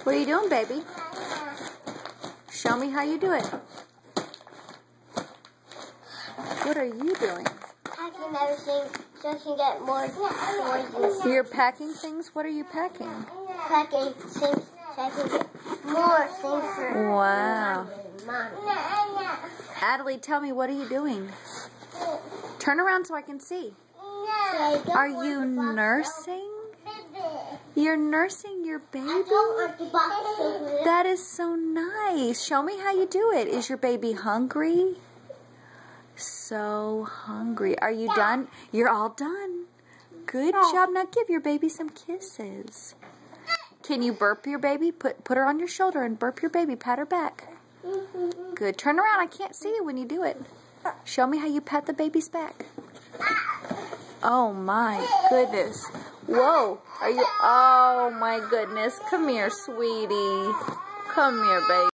What are you doing, baby? Show me how you do it. What are you doing? Packing everything so I can get more toys. You're packing things? What are you packing? Packing things so I can get more things for Wow. Mommy. Adelaide, tell me, what are you doing? Turn around so I can see. So Are you nursing? You're nursing your baby? That is so nice. Show me how you do it. Is your baby hungry? So hungry. Are you done? You're all done. Good job. Now give your baby some kisses. Can you burp your baby? Put her on your shoulder and burp your baby. Pat her back. Good. Turn around. I can't see you when you do it. Show me how you pat the baby's back. Oh my goodness. Whoa. Are you? Oh my goodness. Come here, sweetie. Come here, baby.